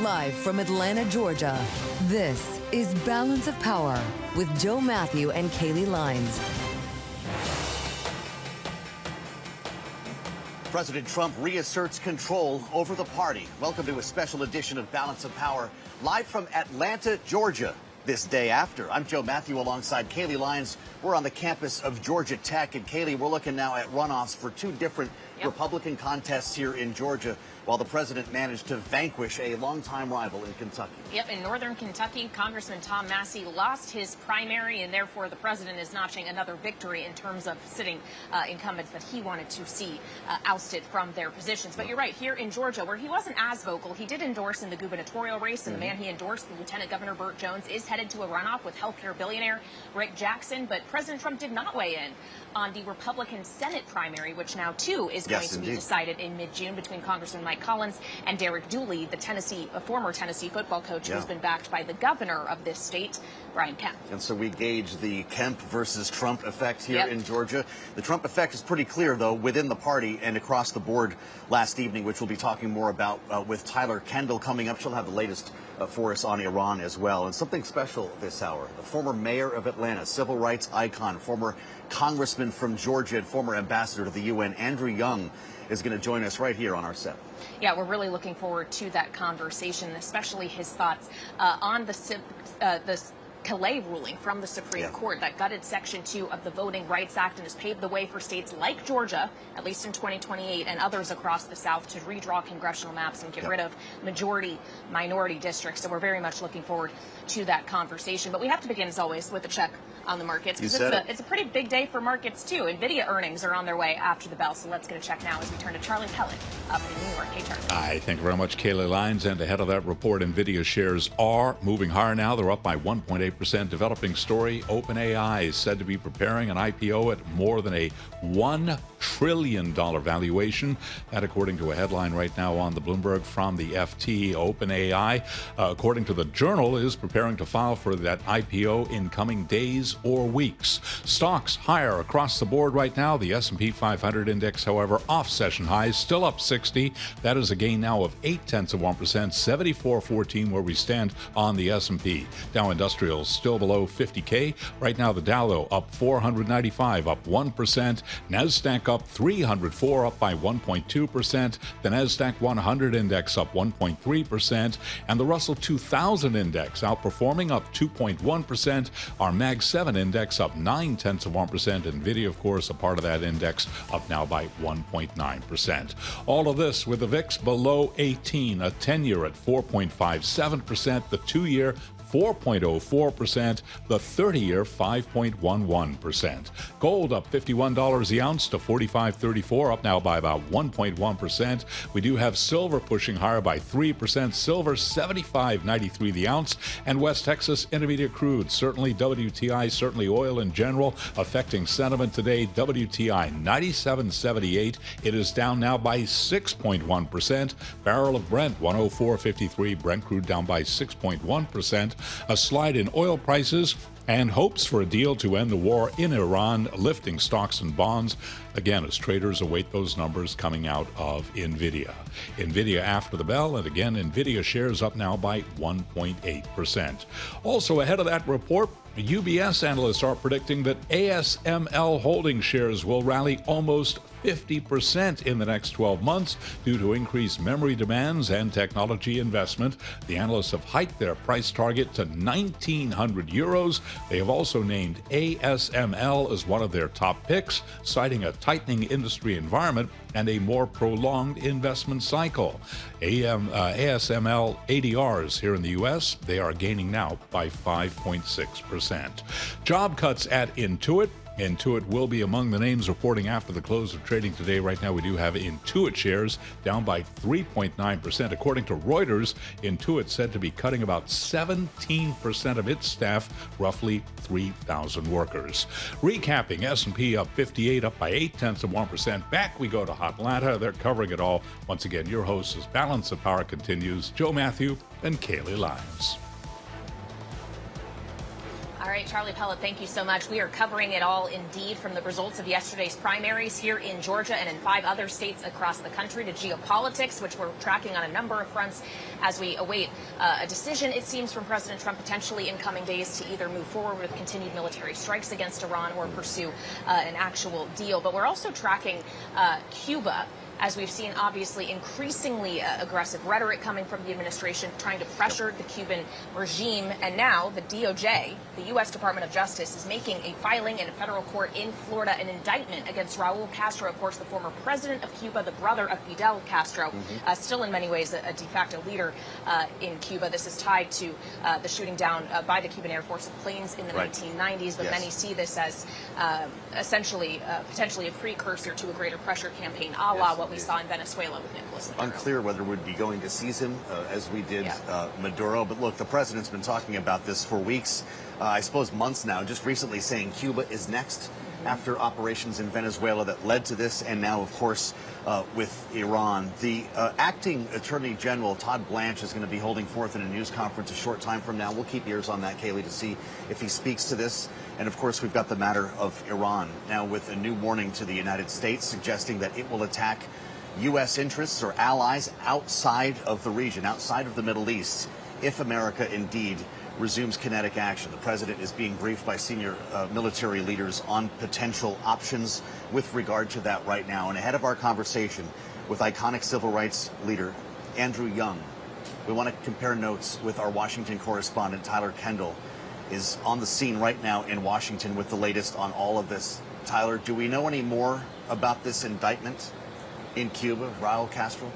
Live from Atlanta, Georgia, this is Balance of Power with Joe Mathieu and Kailey Leinz. President Trump reasserts control over the party. Welcome to a special edition of Balance of Power, live from Atlanta, Georgia, this day after. I'm Joe Mathieu alongside Kailey Leinz. We're on the campus of Georgia Tech. And Kailey, we're looking now at runoffs for two different Republican contests here in Georgia, while the president managed to vanquish a longtime rival in Kentucky. Yep, in northern Kentucky, Congressman Tom Massey lost his primary, and therefore the president is notching another victory in terms of sitting incumbents that he wanted to see ousted from their positions. But you're right, here in Georgia, where he wasn't as vocal, he did endorse in the gubernatorial race, and the man he endorsed, Lieutenant Governor Burt Jones, is headed to a runoff with healthcare billionaire Rick Jackson. But President Trump did not weigh in on the Republican Senate primary, which now, too, is going to be decided in mid-June between Congressman Mike Collins and Derek Dooley, a former Tennessee football coach who's been backed by the governor of this state, Brian Kemp. And so we gauge the Kemp versus Trump effect here in Georgia. The Trump effect is pretty clear, though, within the party and across the board last evening, which we'll be talking more about with Tyler Kendall coming up. She'll have the latest for us on Iran as well. And something special this hour, the former mayor of Atlanta, civil rights icon, former congressman from Georgia and former ambassador to the UN, Andrew Young, is going to join us right here on our set. Yeah, we're really looking forward to that conversation, especially his thoughts on the Kailey ruling from the Supreme Court that gutted Section 2 of the Voting Rights Act and has paved the way for states like Georgia, at least in 2028, and others across the South to redraw congressional maps and get rid of majority-minority districts. So we're very much looking forward to that conversation. But we have to begin, as always, with a check on the markets, because it's a pretty big day for markets, too. NVIDIA earnings are on their way after the bell, so let's get a check now as we turn to Charlie Pellet up in New York. Hey, Charlie. Thank you very much, Kailey Leinz. And ahead of that report, NVIDIA shares are moving higher now. They're up by 1.8%. Developing story, OpenAI is said to be preparing an IPO at more than a $1 trillion valuation. That, according to a headline right now on the Bloomberg from the FT. OpenAI, according to the Journal, is preparing to file for that IPO in coming days or weeks. Stocks higher across the board right now. The S&P 500 index, however, off session highs, still up 60. That is a gain now of 0.8%, 74.14 where we stand on the S&P. Dow Industrials still below 50K. Right now, the Dow, though, up 495, up 1%. NASDAQ up 304, up by 1.2%. The NASDAQ 100 index up 1.3%. And the Russell 2000 index outperforming, up 2.1%. Our Mag 7 index up 0.9%. NVIDIA, of course, a part of that index, up now by 1.9%. All of this with the VIX below 18, a 10-year at 4.57%, the 2-year 4.04%, the 30-year 5.11%. Gold up $51 the ounce to $45.34, up now by about 1.1%. We do have silver pushing higher by 3%, silver $75.93 the ounce, and West Texas Intermediate crude, certainly WTI, certainly oil in general, affecting sentiment today. WTI $97.78, it is down now by 6.1%. Barrel of Brent 104.53, Brent crude down by 6.1%. A slide in oil prices and hopes for a deal to end the war in Iran, lifting stocks and bonds, again, as traders await those numbers coming out of NVIDIA. NVIDIA after the bell, and again, NVIDIA shares up now by 1.8%. Also ahead of that report, UBS analysts are predicting that ASML holding shares will rally almost 50% in the next 12 months due to increased memory demands and technology investment. The analysts have hiked their price target to 1,900 euros. They have also named ASML as one of their top picks, citing a tightening industry environment and a more prolonged investment cycle. ASML ADRs here in the U.S., they are gaining now by 5.6%. Job cuts at Intuit. Intuit will be among the names reporting after the close of trading today. Right now, we do have Intuit shares down by 3.9%. According to Reuters, Intuit said to be cutting about 17% of its staff, roughly 3,000 workers. Recapping, S&P up 58, up by 0.8%. Back we go to Atlanta. They're covering it all. Once again, your host as Balance of Power continues. Joe Mathieu and Kailey Leinz. All right, Charlie Pellet, thank you so much. We are covering it all indeed, from the results of yesterday's primaries here in Georgia and in 5 other states across the country to geopolitics, which we're tracking on a number of fronts as we await a decision, it seems, from President Trump potentially in coming days to either move forward with continued military strikes against Iran or pursue an actual deal. But we're also tracking Cuba, as we've seen, obviously, increasingly aggressive rhetoric coming from the administration, trying to pressure the Cuban regime. And now the DOJ, the U.S. Department of Justice, is making a filing in a federal court in Florida, an indictment against Raúl Castro, of course, the former president of Cuba, the brother of Fidel Castro, still in many ways a de facto leader in Cuba. This is tied to the shooting down by the Cuban Air Force of planes in the 1990s, but many see this as essentially potentially a precursor to a greater pressure campaign, a la what we saw in Venezuela with Nicolas Maduro. Unclear whether we'd be going to seize him as we did Maduro. But look, the president's been talking about this for weeks, I suppose months now, just recently saying Cuba is next after operations in Venezuela that led to this, and now, of course, with Iran. The acting Attorney General, Todd Blanche, is going to be holding forth in a news conference a short time from now. We'll keep ears on that, Kailey, to see if he speaks to this. And, of course, we've got the matter of Iran now with a new warning to the United States, suggesting that it will attack U.S. interests or allies outside of the region, outside of the Middle East, if America indeed resumes kinetic action. The president is being briefed by senior military leaders on potential options with regard to that right now. And ahead of our conversation with iconic civil rights leader Andrew Young, we want to compare notes with our Washington correspondent Tyler Kendall, is on the scene right now in Washington with the latest on all of this. Tyler, do we know any more about this indictment in Cuba, Raúl Castro?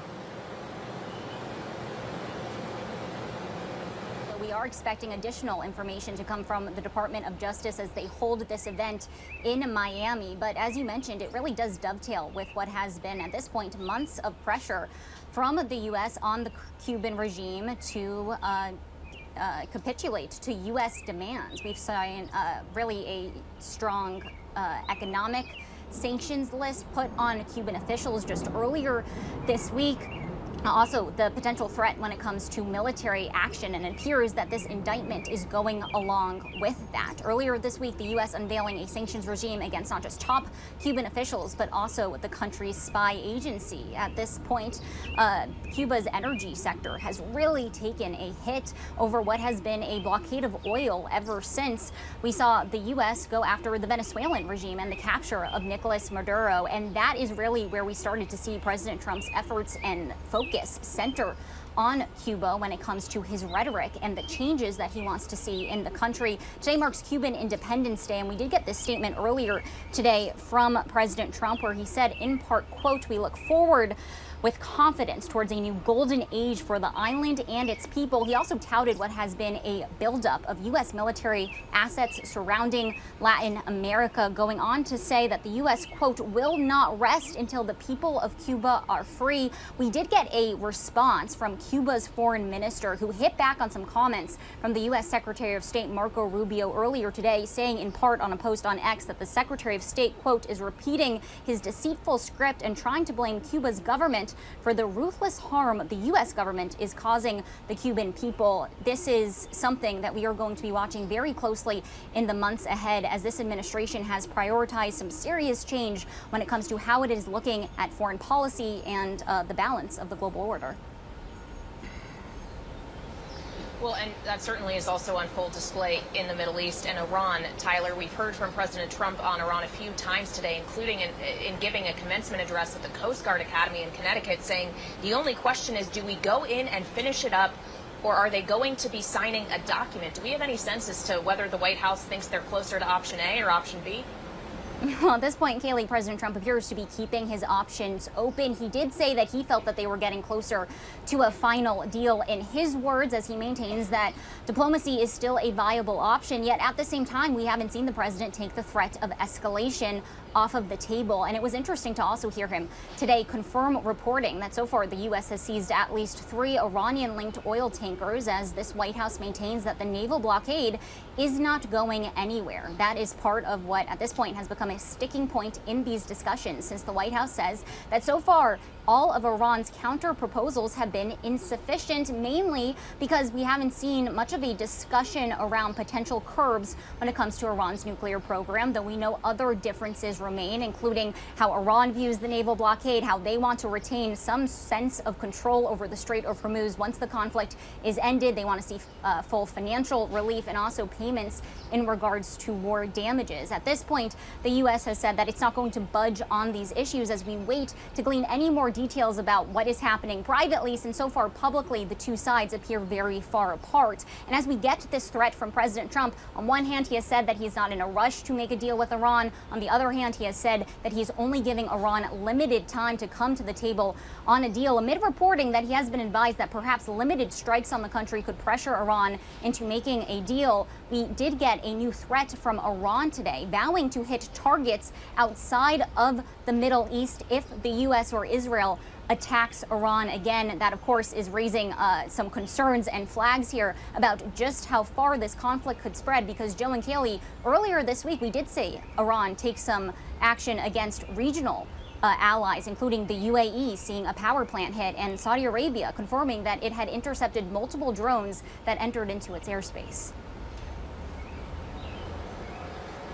We are expecting additional information to come from the Department of Justice as they hold this event in Miami. But as you mentioned, it really does dovetail with what has been, at this point, months of pressure from the U.S. on the Cuban regime to capitulate to U.S. demands. We've seen really a strong economic sanctions list put on Cuban officials just earlier this week. Also, the potential threat when it comes to military action, and it appears that this indictment is going along with that. Earlier this week, the U.S. unveiling a sanctions regime against not just top Cuban officials, but also the country's spy agency. At this point, Cuba's energy sector has really taken a hit over what has been a blockade of oil ever since we saw the U.S. go after the Venezuelan regime and the capture of Nicolas Maduro. And that is really where we started to see President Trump's efforts and focus center on Cuba when it comes to his rhetoric and the changes that he wants to see in the country. Today marks Cuban Independence Day, and we did get this statement earlier today from President Trump where he said, in part, quote, "We look forward with confidence towards a new golden age for the island and its people." He also touted what has been a buildup of U.S. military assets surrounding Latin America, going on to say that the U.S., quote, "will not rest until the people of Cuba are free." We did get a response from Cuba's foreign minister, who hit back on some comments from the U.S. Secretary of State Marco Rubio earlier today, saying in part on a post on X that the Secretary of State, quote, "is repeating his deceitful script and trying to blame Cuba's government for the ruthless harm the U.S. government is causing the Cuban people." This is something that we are going to be watching very closely in the months ahead, as this administration has prioritized some serious change when it comes to how it is looking at foreign policy and the balance of the global order. Well, and that certainly is also on full display in the Middle East and Iran. Tyler, we've heard from President Trump on Iran a few times today, including in giving a commencement address at the Coast Guard Academy in Connecticut, saying the only question is, do we go in and finish it up, or are they going to be signing a document? Do we have any sense as to whether the White House thinks they're closer to option A or option B? Well, at this point, Kailey, President Trump appears to be keeping his options open. He did say that he felt that they were getting closer to a final deal in his words, as he maintains that diplomacy is still a viable option. Yet at the same time, we haven't seen the president take the threat of escalation off of the table. And it was interesting to also hear him today confirm reporting that so far the U.S. has seized at least 3 Iranian-linked oil tankers, as this White House maintains that the naval blockade is not going anywhere. That is part of what at this point has become a sticking point in these discussions, since the White House says that so far all of Iran's counter proposals have been insufficient, mainly because we haven't seen much of a discussion around potential curbs when it comes to Iran's nuclear program, though we know other differences remain, including how Iran views the naval blockade, how they want to retain some sense of control over the Strait of Hormuz once the conflict is ended. They want to see full financial relief and also payments in regards to war damages. At this point, the U.S. has said that it's not going to budge on these issues as we wait to glean any more details about what is happening privately, since so far publicly the two sides appear very far apart. And as we get to this threat from President Trump, on one hand he has said that he's not in a rush to make a deal with Iran. On the other hand, he has said that he's only giving Iran limited time to come to the table on a deal, amid reporting that he has been advised that perhaps limited strikes on the country could pressure Iran into making a deal. We did get a new threat from Iran today, vowing to hit targets outside of the Middle East if the U.S. or Israel attacks Iran again. That, of course, is raising some concerns and flags here about just how far this conflict could spread, because Joe and Kailey, earlier this week, we did see Iran take some action against regional allies, including the UAE seeing a power plant hit, and Saudi Arabia confirming that it had intercepted multiple drones that entered into its airspace.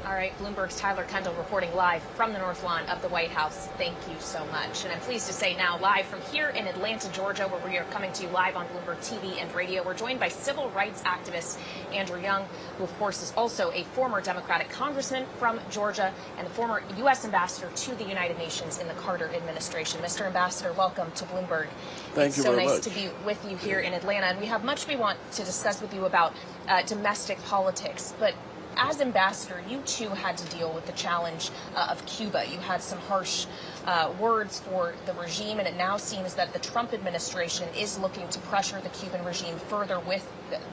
All right, Bloomberg's Tyler Kendall reporting live from the North Lawn of the White House. Thank you so much. And I'm pleased to say now live from here in Atlanta, Georgia, where we are coming to you live on Bloomberg TV and radio, we're joined by civil rights activist Andrew Young, who of course is also a former Democratic congressman from Georgia and the former U.S. ambassador to the United Nations in the Carter administration. Mr. Ambassador, welcome to Bloomberg. Thank you very much. It's so nice to be with you here in Atlanta, and we have much we want to discuss with you about domestic politics, but as ambassador, you too had to deal with the challenge of Cuba. You had some harsh words for the regime, and it now seems that the Trump administration is looking to pressure the Cuban regime further with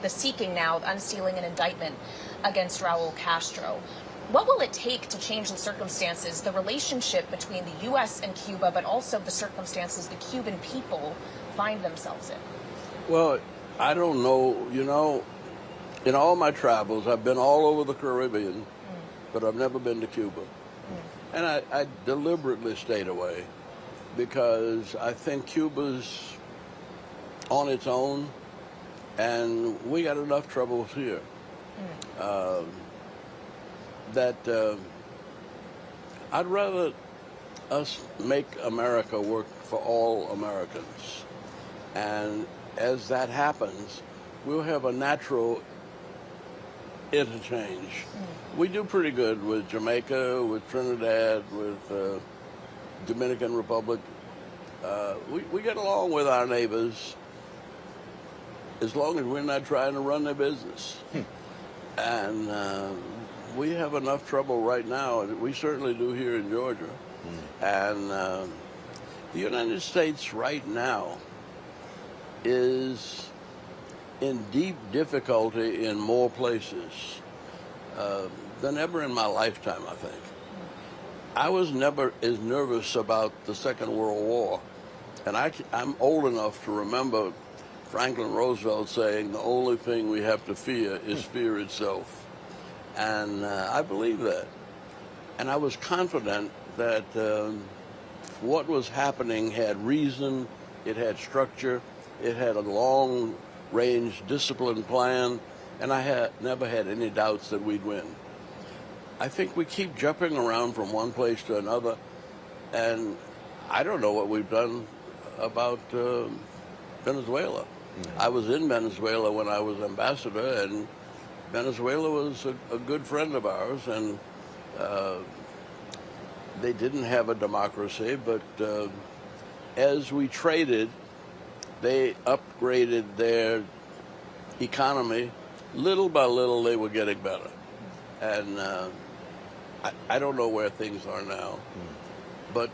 the seeking now, the unsealing an indictment against Raúl Castro. What will it take to change the circumstances, the relationship between the U.S. and Cuba, but also the circumstances the Cuban people find themselves in? Well, I don't know, you know. In all my travels, I've been all over the Caribbean, but I've never been to Cuba. And I deliberately stayed away because I think Cuba's on its own, and we got enough troubles here. I'd rather us make America work for all Americans. And as that happens, we'll have a natural interchange. We do pretty good with Jamaica, with Trinidad, with Dominican Republic. We get along with our neighbors as long as we're not trying to run their business. And we have enough trouble right now, and we certainly do here in Georgia. And the United States right now is in deep difficulty in more places than ever in my lifetime, I think. I was never as nervous about the Second World War. And I'm old enough to remember Franklin Roosevelt saying the only thing we have to fear is fear itself. And I believe that. And I was confident that what was happening had reason, it had structure, it had a long-range disciplined plan, and I had never had any doubts that we'd win. I think we keep jumping around from one place to another, and I don't know what we've done about Venezuela. I was in Venezuela when I was ambassador, and Venezuela was a good friend of ours, and they didn't have a democracy, but as we traded, they upgraded their economy. Little by little, they were getting better. And I don't know where things are now. But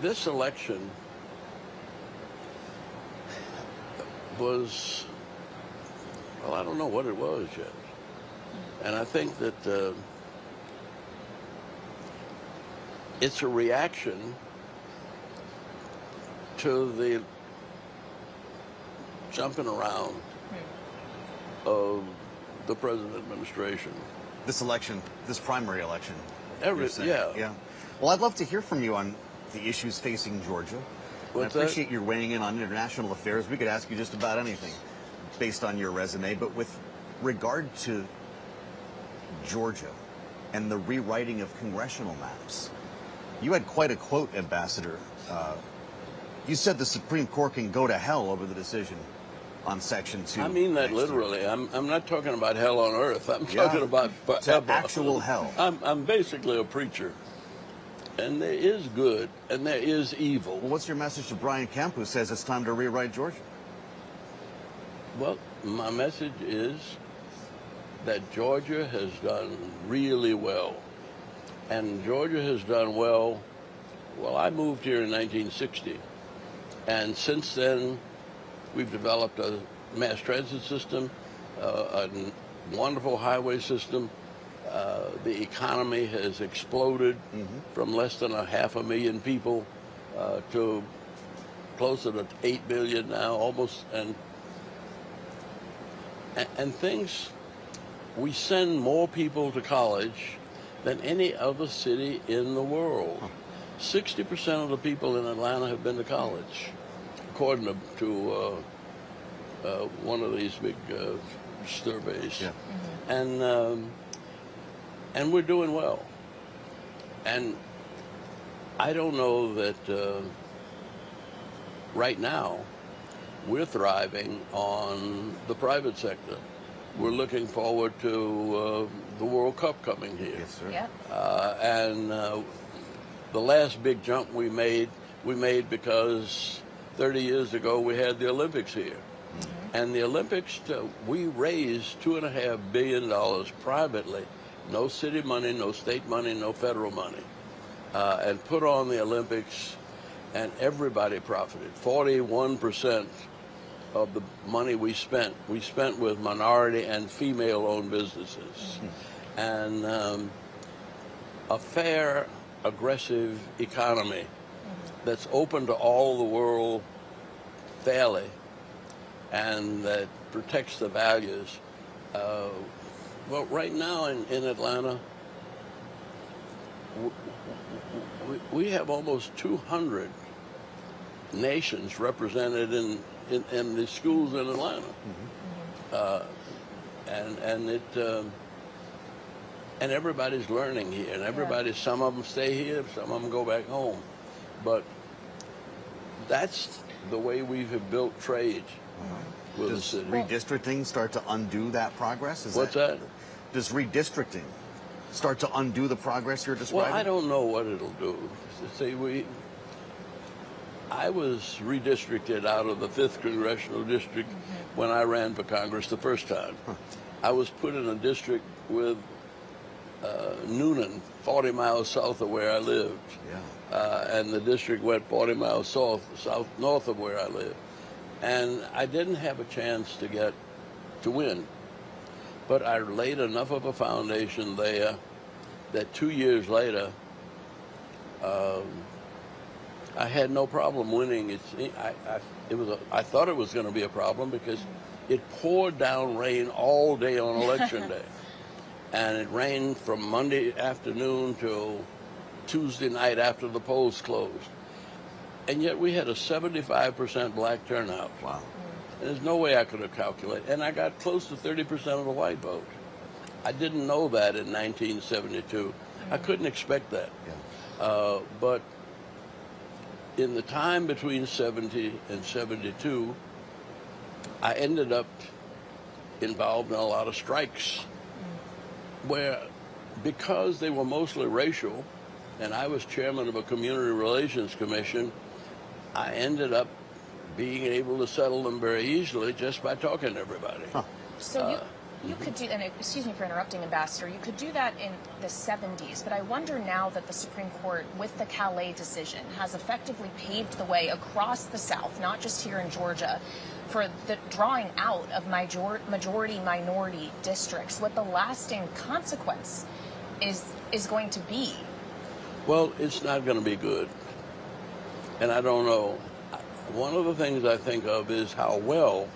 this election was, well, I don't know what it was yet. And I think that it's a reaction to the jumping around of the present administration. This election, this primary election. Yeah. Well, I'd love to hear from you on the issues facing Georgia. I appreciate your weighing in on international affairs. We could ask you just about anything based on your resume, but with regard to Georgia and the rewriting of congressional maps, you had quite a quote, Ambassador. You said the Supreme Court can go to hell over the decision on Section 2. I mean that literally. I'm not talking about hell on earth. I'm talking about forever. Actual hell. I'm basically a preacher. And there is good and there is evil. Well, what's your message to Brian Kemp, who says it's time to rewrite Georgia? Well, my message is that Georgia has done really well. And Georgia has done well. Well, I moved here in 1960. And since then, we've developed a mass transit system, a wonderful highway system. The economy has exploded from less than 500,000 people to closer to 8 million now, almost. And things, we send more people to college than any other city in the world. 60% of the people in Atlanta have been to college, according to one of these big surveys. Yeah. And we're doing well. And I don't know that right now we're thriving on the private sector. We're looking forward to the World Cup coming here. Yes, sir. Yep. And the last big jump we made because 30 years ago we had the Olympics here. And the Olympics, we raised $2.5 billion privately. No city money, no state money, no federal money. And put on the Olympics, and everybody profited. 41% of the money we spent with minority and female-owned businesses. And a fair, aggressive economy that's open to all the world fairly and that protects the values. Well, right now in Atlanta, we have almost 200 nations represented in the schools in Atlanta. And everybody's learning here, and some of them stay here, some of them go back home. But that's the way we have built trade with the city. Does redistricting start to undo that progress? What's that? Does redistricting start to undo the progress you're describing? Well, I don't know what it'll do. See, I was redistricted out of the 5th Congressional District when I ran for Congress the first time. I was put in a district with Noonan, 40 miles south of where I lived. And the district went 40 miles north of where I lived. And I didn't have a chance to win. But I laid enough of a foundation there that 2 years later, I had no problem winning. I thought it was going to be a problem because it poured down rain all day on election day. And it rained from Monday afternoon till Tuesday night after the polls closed. And yet we had a 75% black turnout. Wow. And there's no way I could have calculated. And I got close to 30% of the white vote. I didn't know that in 1972. I couldn't expect that. But in the time between 70 and 72, I ended up involved in a lot of strikes where, because they were mostly racial, and I was chairman of a community relations commission, I ended up being able to settle them very easily just by talking to everybody. So you could do, and excuse me for interrupting, Ambassador, you could do that in the 70s, but I wonder now that the Supreme Court, with the Kailey decision, has effectively paved the way across the South, not just here in Georgia, for the drawing out of majority-minority districts, what the lasting consequence is going to be. Well, it's not going to be good. And I don't know. One of the things I think of is how well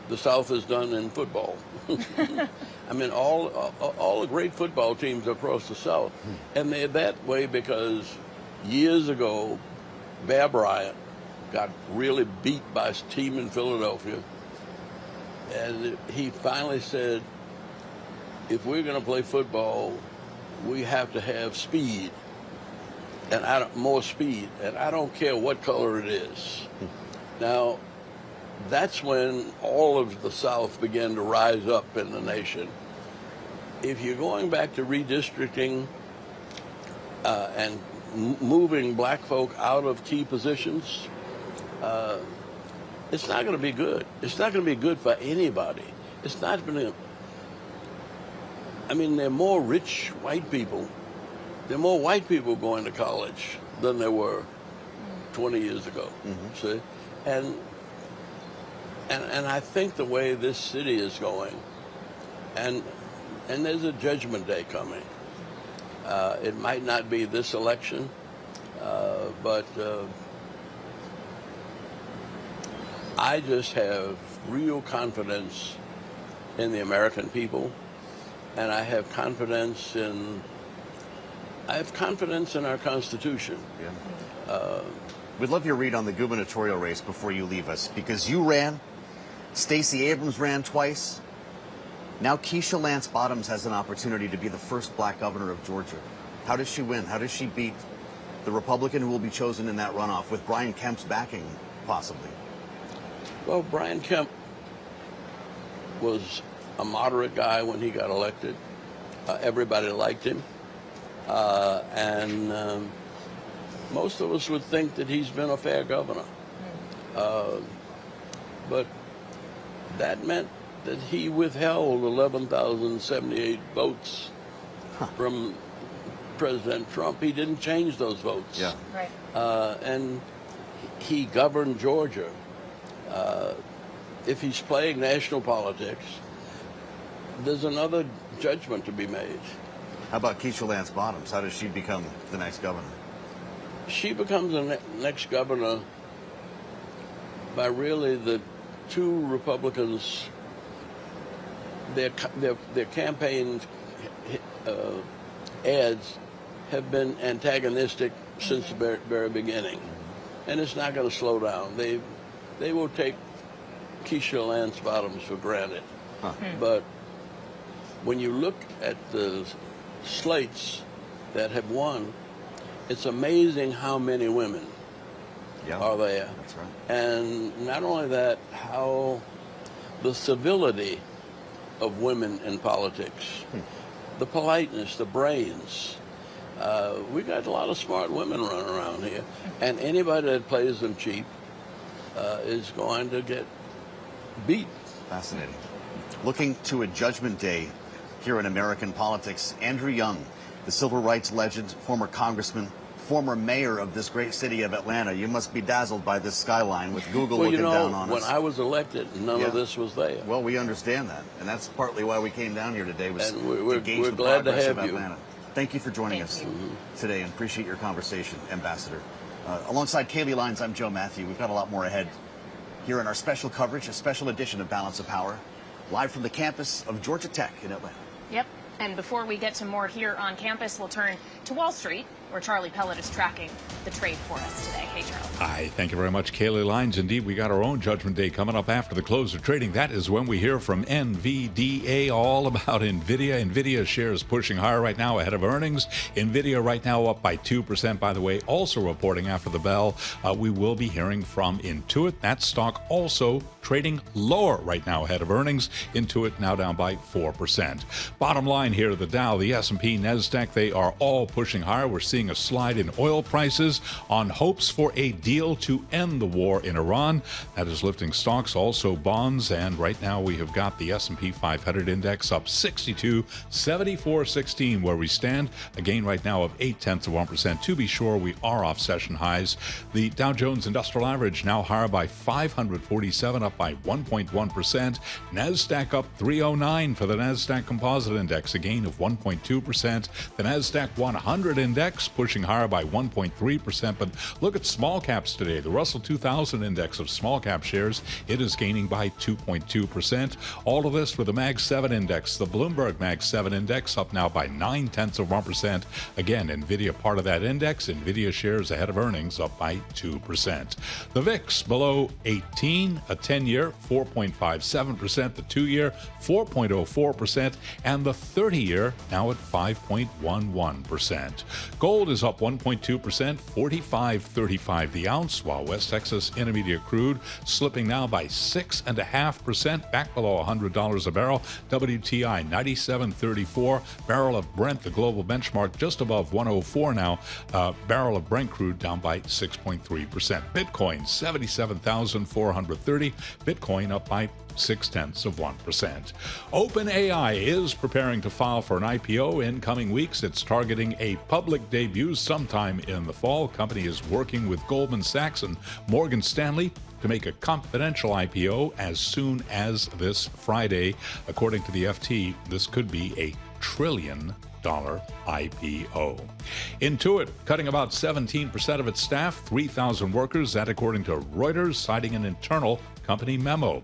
the South has done in football. I mean, all the great football teams across the South. And they're that way because years ago, Bear Bryant got really beat by his team in Philadelphia. And he finally said, if we're going to play football, we have to have speed. And more speed. And I don't care what color it is. Now, that's when all of the South began to rise up in the nation. If you're going back to redistricting and moving black folk out of key positions, it's not going to be good. It's not going to be good for anybody. It's not going to. I mean, there are more rich white people. There are more white people going to college than there were 20 years ago. See, and I think the way this city is going, and there's a judgment day coming. It might not be this election, but I just have real confidence in the American people, and I have confidence in our Constitution. Yeah. We'd love your read on the gubernatorial race before you leave us, because you ran, Stacey Abrams ran twice. Now Keisha Lance Bottoms has an opportunity to be the first black governor of Georgia. How does she win? How does she beat the Republican who will be chosen in that runoff with Brian Kemp's backing, possibly? Well, Brian Kemp was a moderate guy when he got elected. Everybody liked him. And most of us would think that he's been a fair governor. But that meant that he withheld 11,078 votes from President Trump. He didn't change those votes. Yeah. Right. And he governed Georgia. If he's playing national politics, there's another judgment to be made. How about Keisha Lance Bottoms? How does she become the next governor? She becomes the next governor by really the two Republicans. Their campaign ads have been antagonistic since the very beginning, and it's not going to slow down. They will take Keisha Lance Bottoms for granted, but when you look at the slates that have won, it's amazing how many women are there. That's right. And not only that, how the civility of women in politics, the politeness, the brains. We got a lot of smart women running around here, and anybody that plays them cheap is going to get beat. Fascinating. Looking to a judgment day here in American politics, Andrew Young, the civil rights legend, former congressman, former mayor of this great city of Atlanta. You must be dazzled by this skyline with Google looking down on us. When I was elected, none of this was there. Well, we understand that, and that's partly why we came down here today, was we're to gauge the glad to progress have of you. Atlanta. Thank you for joining us today, and appreciate your conversation, Ambassador. Alongside Kailey Leinz, I'm Joe Mathieu. We've got a lot more ahead here in our special coverage, a special edition of Balance of Power, live from the campus of Georgia Tech in Atlanta. Yep. And before we get to more here on campus, we'll turn to Wall Street, where Charlie Pellet is tracking the trade for us today. Hey, Charlie. Hi, thank you very much, Kailey Leinz. Indeed, we got our own Judgment Day coming up after the close of trading. That is when we hear from NVDA all about NVIDIA. NVIDIA shares pushing higher right now ahead of earnings. NVIDIA right now up by 2%, by the way. Also reporting after the bell, we will be hearing from Intuit. That stock also trading lower right now ahead of earnings. Intuit now down by 4%. Bottom line here, the Dow, the S&P, NASDAQ, they are all pushing higher. We're seeing a slide in oil prices on hopes for a deal to end the war in Iran. That is lifting stocks, also bonds, and right now we have got the S&P 500 index up 62, 74.16 where we stand. A gain right now of 0.8%. To be sure, we are off session highs. The Dow Jones Industrial Average now higher by 547, up by 1.1%. NASDAQ up 309 for the NASDAQ Composite Index, a gain of 1.2%. The NASDAQ 100 Index pushing higher by 1.3%. But look at small caps today. The Russell 2000 index of small cap shares, it is gaining by 2.2%. All of this for the Mag 7 index. The Bloomberg Mag 7 index up now by 0.9%. Again, NVIDIA part of that index. NVIDIA shares ahead of earnings up by 2%. The VIX below 18, a 10-year 4.57%, the 2-year 4.04%, and the 30-year now at 5.11%. Gold is up 1.2%, 45.35 the ounce, while West Texas Intermediate crude slipping now by 6.5%, back below $100 a barrel. WTI 97.34, barrel of Brent, the global benchmark, just above 104 now. Barrel of Brent crude down by 6.3%. Bitcoin 77,430. Bitcoin up by 0.6%. OpenAI is preparing to file for an IPO in coming weeks. It's targeting a public debut sometime in the fall. The company is working with Goldman Sachs and Morgan Stanley to make a confidential IPO as soon as this Friday. According to the FT, this could be a $1 trillion IPO. Intuit cutting about 17% of its staff, 3,000 workers, that according to Reuters, citing an internal company memo.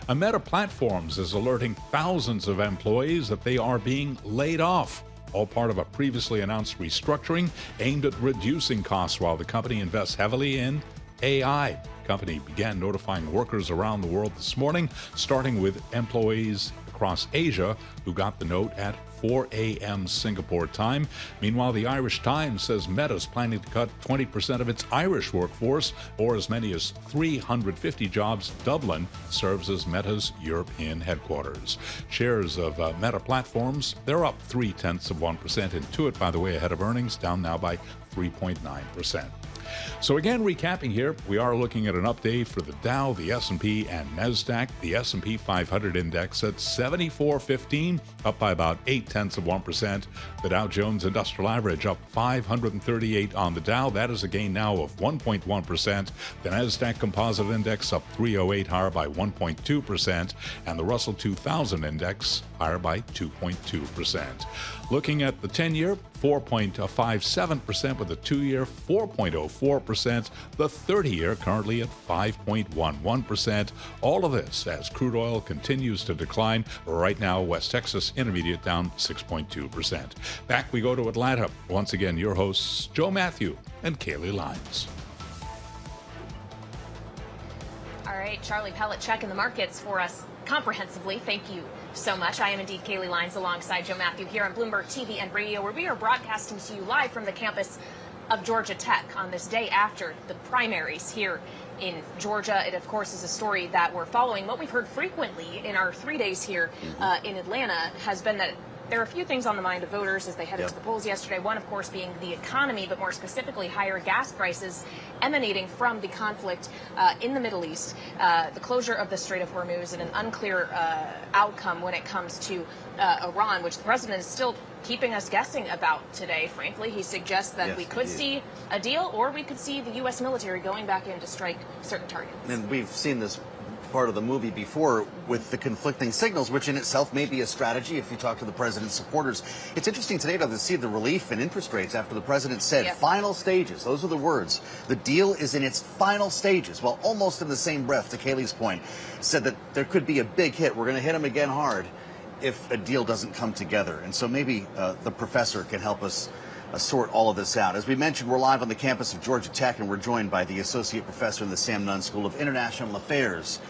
Meta Platforms is alerting thousands of employees that they are being laid off. All part of a previously announced restructuring aimed at reducing costs while the company invests heavily in AI. The company began notifying workers around the world this morning, starting with employees across Asia who got the note at 4 a.m. Singapore time. Meanwhile, the Irish Times says Meta is planning to cut 20% of its Irish workforce, or as many as 350 jobs. Dublin serves as Meta's European headquarters. Shares of Meta Platforms, they're up 0.3%. Intuit, by the way, ahead of earnings, down now by 3.9%. So again, recapping here, we are looking at an update for the Dow, the S&P, and NASDAQ. The S&P 500 index at 74.15, up by about 0.8%. The Dow Jones Industrial Average up 538 on the Dow. That is a gain now of 1.1%. The NASDAQ Composite Index up 308, higher by 1.2%. And the Russell 2000 Index higher by 2.2%. Looking at the 10-year, 4.57%, with the 2-year 4.04%, the 30-year currently at 5.11%. All of this as crude oil continues to decline. Right now, West Texas Intermediate down 6.2%. Back we go to Atlanta. Once again, your hosts, Joe Mathieu and Kailey Leinz. All right, Charlie Pellet checking the markets for us comprehensively. Thank you so much. I am indeed Kailey Leinz alongside Joe Mathieu here on Bloomberg TV and radio, where we are broadcasting to you live from the campus of Georgia Tech on this day after the primaries here in Georgia. It, of course, is a story that we're following. What we've heard frequently in our 3 days here in Atlanta has been that there are a few things on the mind of voters as they headed to the polls yesterday. One, of course, being the economy, but more specifically higher gas prices emanating from the conflict in the Middle East, the closure of the Strait of Hormuz, and an unclear outcome when it comes to Iran, which the president is still keeping us guessing about today. Frankly, he suggests that we could see a deal, or we could see the U.S. military going back in to strike certain targets. And we've seen this part of the movie before with the conflicting signals, which in itself may be a strategy if you talk to the president's supporters. It's interesting today to see the relief in interest rates after the president said final stages. Those are the words. The deal is in its final stages. Well, almost in the same breath, to Kailey's point, said that there could be a big hit. We're going to hit him again hard if a deal doesn't come together. And so maybe the professor can help us sort all of this out. As we mentioned, we're live on the campus of Georgia Tech, and we're joined by the associate professor in the Sam Nunn School of International Affairs,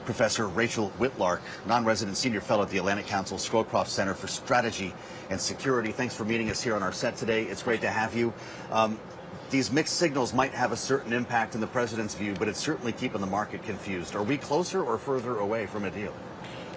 Professor Rachel Whitlark, non-resident senior fellow at the Atlantic Council Scowcroft Center for Strategy and Security. Thanks for meeting us here on our set today. It's great to have you. These mixed signals might have a certain impact in the president's view, but it's certainly keeping the market confused. Are we closer or further away from a deal?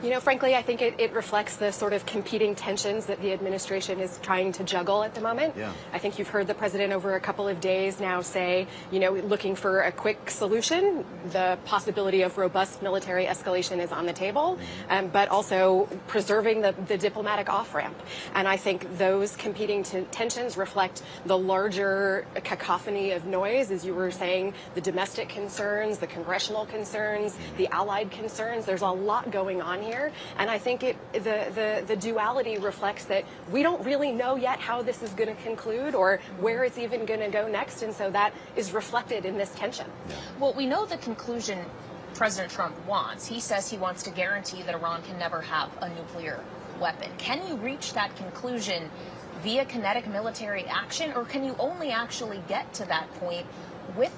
You know, frankly, I think it reflects the sort of competing tensions that the administration is trying to juggle at the moment. Yeah. I think you've heard the president over a couple of days now say, you know, looking for a quick solution. The possibility of robust military escalation is on the table, but also preserving the diplomatic off-ramp. And I think those competing tensions reflect the larger cacophony of noise, as you were saying, the domestic concerns, the congressional concerns, the allied concerns. There's a lot going on here. here. And I think the duality reflects that we don't really know yet how this is going to conclude or where it's even going to go next. And so that is reflected in this tension. Yeah. Well, we know the conclusion President Trump wants. He says he wants to guarantee that Iran can never have a nuclear weapon. Can you reach that conclusion via kinetic military action, or can you only actually get to that point with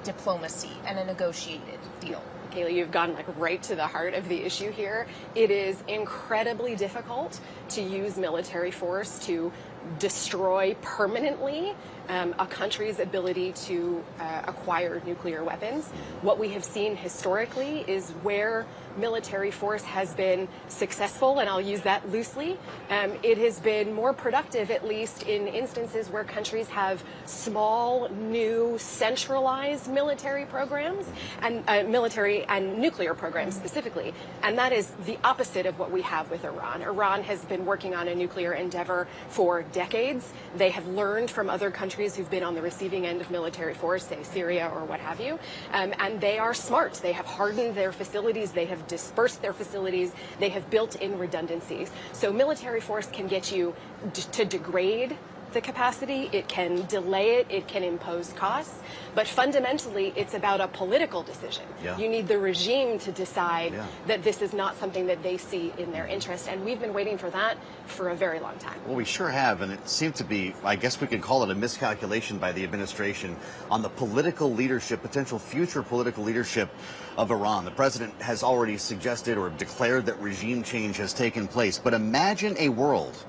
diplomacy and a negotiated deal? Kailey, you've gone right to the heart of the issue here. It is incredibly difficult to use military force to destroy permanently a country's ability to acquire nuclear weapons. What we have seen historically is where military force has been successful, and I'll use that loosely, it has been more productive, at least in instances where countries have small, new, centralized military programs, and military and nuclear programs specifically. And that is the opposite of what we have with Iran. Iran has been working on a nuclear endeavor for decades. They have learned from other countries who've been on the receiving end of military force, say Syria or what have you, and they are smart. They have hardened their facilities, they have dispersed their facilities, they have built in redundancies. So military force can get you to degrade the capacity, it can delay it, it can impose costs, but fundamentally it's about a political decision. Yeah. You need the regime to decide that this is not something that they see in their interest, and we've been waiting for that for a very long time. Well, we sure have, and it seemed to be, I guess we could call it a miscalculation by the administration on the political leadership, potential future political leadership of Iran. The president has already suggested or declared that regime change has taken place, but imagine a world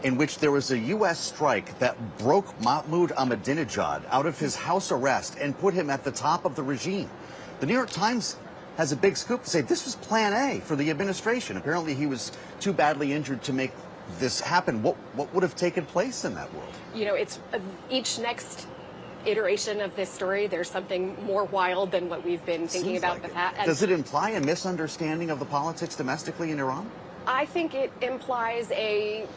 in which there was a U.S. strike that broke Mahmoud Ahmadinejad out of his house arrest and put him at the top of the regime. The New York Times has a big scoop to say this was plan A for the administration. Apparently he was too badly injured to make this happen. What would have taken place in that world? You know, it's each next iteration of this story, there's something more wild than what we've been thinking about the past. Does it imply a misunderstanding of the politics domestically in Iran? I think it implies a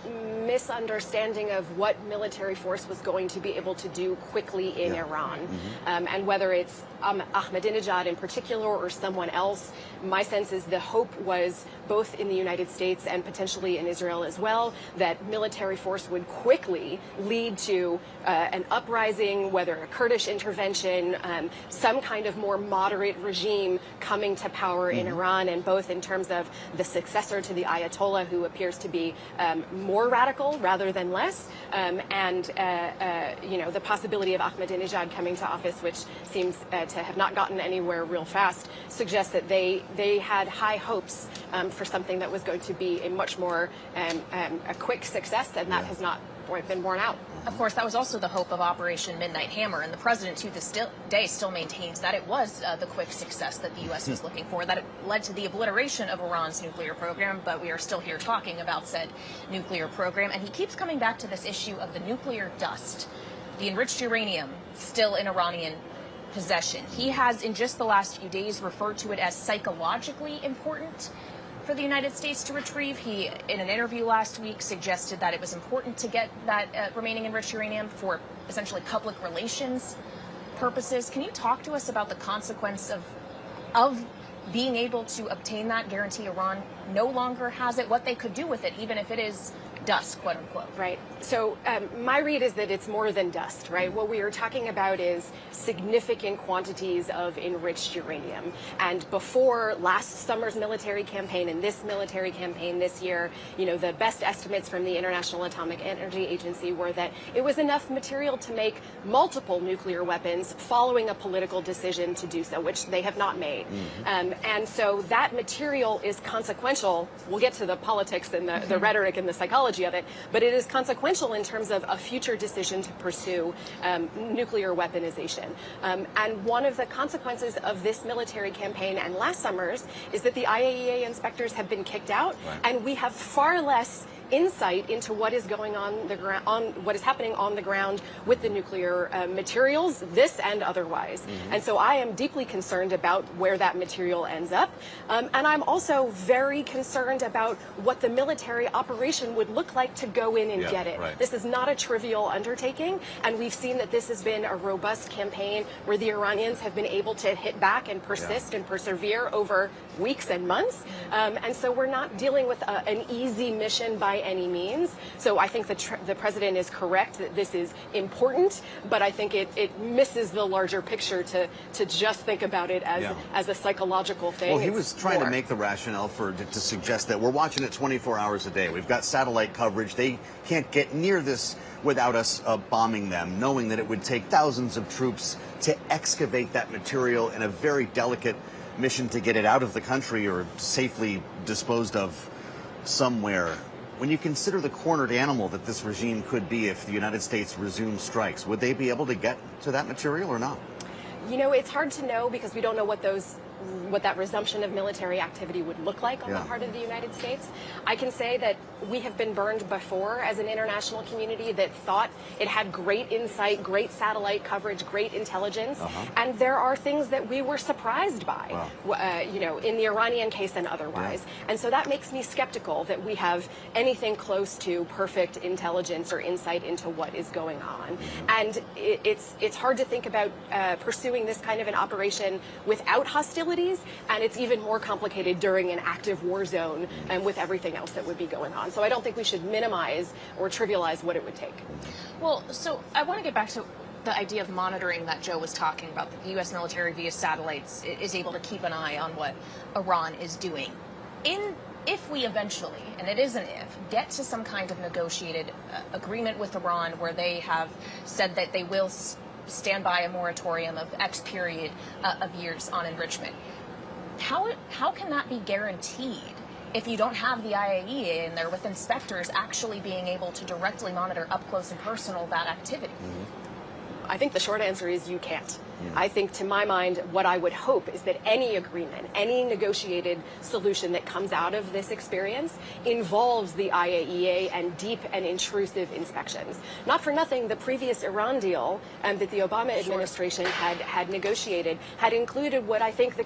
misunderstanding of what military force was going to be able to do quickly in Iran. And whether it's Ahmadinejad in particular or someone else, my sense is the hope was both in the United States and potentially in Israel as well, that military force would quickly lead to an uprising, whether a Kurdish intervention, some kind of more moderate regime coming to power in Iran, and both in terms of the successor to the Ayatollah, who appears to be more radical rather than less, and you know, the possibility of Ahmadinejad coming to office, which seems to have not gotten anywhere real fast, suggests that they had high hopes for something that was going to be a much more a quick success, and that has not been borne out. Of course, that was also the hope of Operation Midnight Hammer, and the president to this day still maintains that it was the quick success that the U.S. was looking for, that it led to the obliteration of Iran's nuclear program, but we are still here talking about said nuclear program, and he keeps coming back to this issue of the nuclear dust, the enriched uranium still in Iranian possession. He has, in just the last few days, referred to it as psychologically important for the United States to retrieve. He, in an interview last week, suggested that it was important to get that remaining enriched uranium for essentially public relations purposes. Can you talk to us about the consequence of being able to obtain that, guarantee Iran no longer has it, what they could do with it, even if it is dust, quote unquote? Right. So my read is that it's more than dust, right? What we are talking about is significant quantities of enriched uranium. And before last summer's military campaign and this military campaign this year, you know, the best estimates from the International Atomic Energy Agency were that it was enough material to make multiple nuclear weapons following a political decision to do so, which they have not made. And so that material is consequential. We'll get to the politics and the rhetoric and the psychology of it, but it is consequential in terms of a future decision to pursue nuclear weaponization. And one of the consequences of this military campaign and last summer's is that the IAEA inspectors have been kicked out, and we have far less insight into what is going on the ground, what is happening on the ground with the nuclear materials, this and otherwise. And so I am deeply concerned about where that material ends up. And I'm also very concerned about what the military operation would look like to go in and get it. This is not a trivial undertaking, and we've seen that this has been a robust campaign where the Iranians have been able to hit back and persist and persevere over weeks and months. And so we're not dealing with an easy mission by any means. So I think the president is correct that this is important, but I think it misses the larger picture to just think about it as a psychological thing. Well, he was trying to make the rationale to suggest that we're watching it 24 hours a day. We've got satellite coverage. They can't get near this without us bombing them, knowing that it would take thousands of troops to excavate that material in a very delicate mission to get it out of the country or safely disposed of somewhere. When you consider the cornered animal that this regime could be if the United States resumes strikes, would they be able to get to that material or not? You know, it's hard to know because we don't know what that resumption of military activity would look like on the part of the United States. I can say that we have been burned before as an international community that thought it had great insight, great satellite coverage, great intelligence, and there are things that we were surprised by, you know, in the Iranian case and otherwise. And so that makes me skeptical that we have anything close to perfect intelligence or insight into what is going on. And it's hard to think about pursuing this kind of an operation without hostility. And it's even more complicated during an active war zone and with everything else that would be going on. So I don't think we should minimize or trivialize what it would take. Well, so I want to get back to the idea of monitoring that Joe was talking about. The U.S. military via satellites is able to keep an eye on what Iran is doing. If we eventually, and it is an if, get to some kind of negotiated agreement with Iran where they have said that they will stand by a moratorium of X period of years on enrichment. How can that be guaranteed if you don't have the IAEA in there with inspectors actually being able to directly monitor up close and personal that activity? I think the short answer is you can't. I think, to my mind, what I would hope is that any agreement, any negotiated solution that comes out of this experience involves the IAEA and deep and intrusive inspections. Not for nothing, the previous Iran deal that the Obama administration had negotiated had included what I think the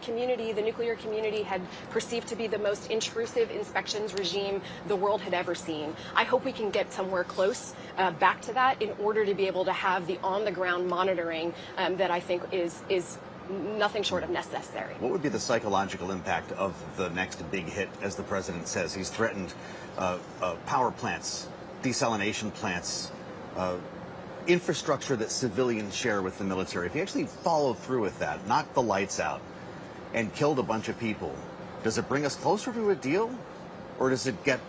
nuclear community had perceived to be the most intrusive inspections regime the world had ever seen. I hope we can get somewhere close back to that in order to be able to have the on-the-ground monitoring that I think is nothing short of necessary. What would be the psychological impact of the next big hit, as the president says? He's threatened power plants, desalination plants, infrastructure that civilians share with the military. If he actually followed through with that, knocked the lights out, and killed a bunch of people, does it bring us closer to a deal, or does it get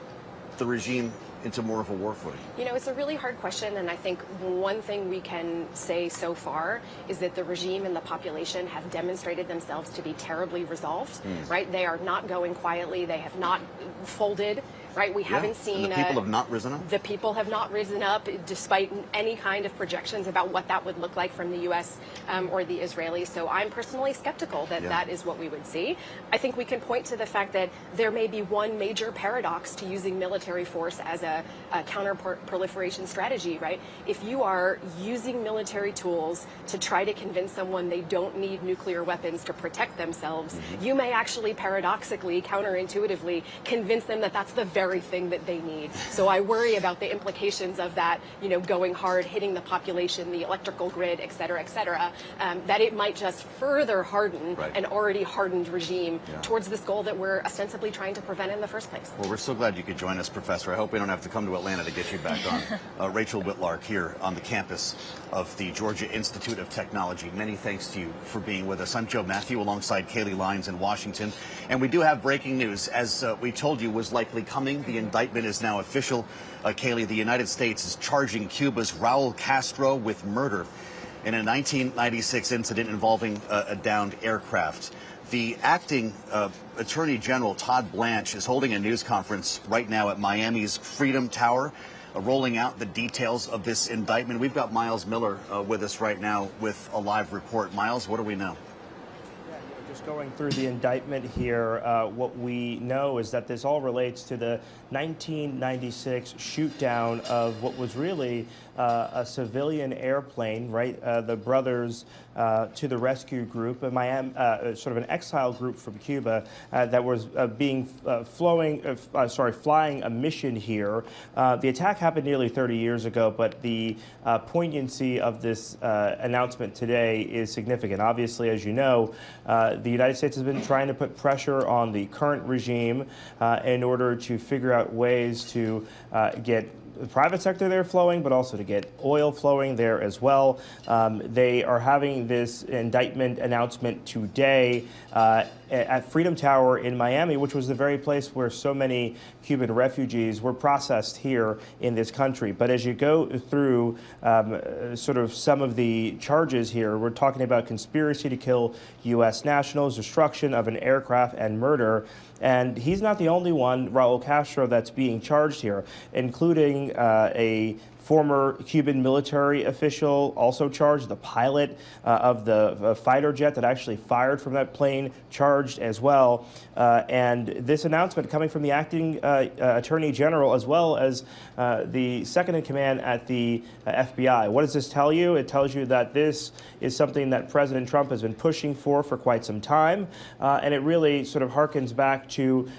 the regime into more of a war footing? You know, it's a really hard question, and I think one thing we can say so far is that the regime and the population have demonstrated themselves to be terribly resolved, right? They are not going quietly. They have not folded, right? We haven't seen... And the people have not risen up? The people have not risen up, despite any kind of projections about what that would look like from the U.S. Or the Israelis. So I'm personally skeptical that that is what we would see. I think we can point to the fact that there may be one major paradox to using military force as a counter-proliferation strategy, right? If you are using military tools to try to convince someone they don't need nuclear weapons to protect themselves, you may actually paradoxically, counterintuitively, convince them that that's the very thing that they need. So I worry about the implications of that, you know, going hard, hitting the population, the electrical grid, et cetera, that it might just further harden an already hardened regime towards this goal that we're ostensibly trying to prevent in the first place. Well, we're so glad you could join us, Professor. I hope we don't have to come to Atlanta to get you back on. Rachel Whitlark here on the campus of the Georgia Institute of Technology. Many thanks to you for being with us. I'm Joe Mathieu alongside Kailey Leinz in Washington. And we do have breaking news. As we told you was likely coming, the indictment is now official. Kailey, the United States is charging Cuba's Raúl Castro with murder in a 1996 incident involving a downed aircraft. The acting Attorney General, Todd Blanche, is holding a news conference right now at Miami's Freedom Tower, rolling out the details of this indictment. We've got Miles Miller with us right now with a live report. Miles, what do we know? Just going through the indictment here, what we know is that this all relates to the 1996 shoot down of what was really a civilian airplane, right? The Brothers to the Rescue group, a Miami, sort of an exile group from Cuba that was flying a mission here. The attack happened nearly 30 years ago, but the poignancy of this announcement today is significant. Obviously, as you know, the United States has been trying to put pressure on the current regime in order to figure out ways to get the private sector there flowing, but also to get oil flowing there as well. They are having this indictment announcement today at Freedom Tower in Miami, which was the very place where so many Cuban refugees were processed here in this country. But as you go through sort of some of the charges here, we're talking about conspiracy to kill U.S. nationals, destruction of an aircraft, and murder. And he's not the only one, Raúl Castro, that's being charged here, including a former Cuban military official, also charged, the pilot of the fighter jet that actually fired from that plane, charged as well. And this announcement coming from the acting attorney general, as well as the second in command at the FBI. What does this tell you? It tells you that this is something that President Trump has been pushing for quite some time. And it really sort of harkens back to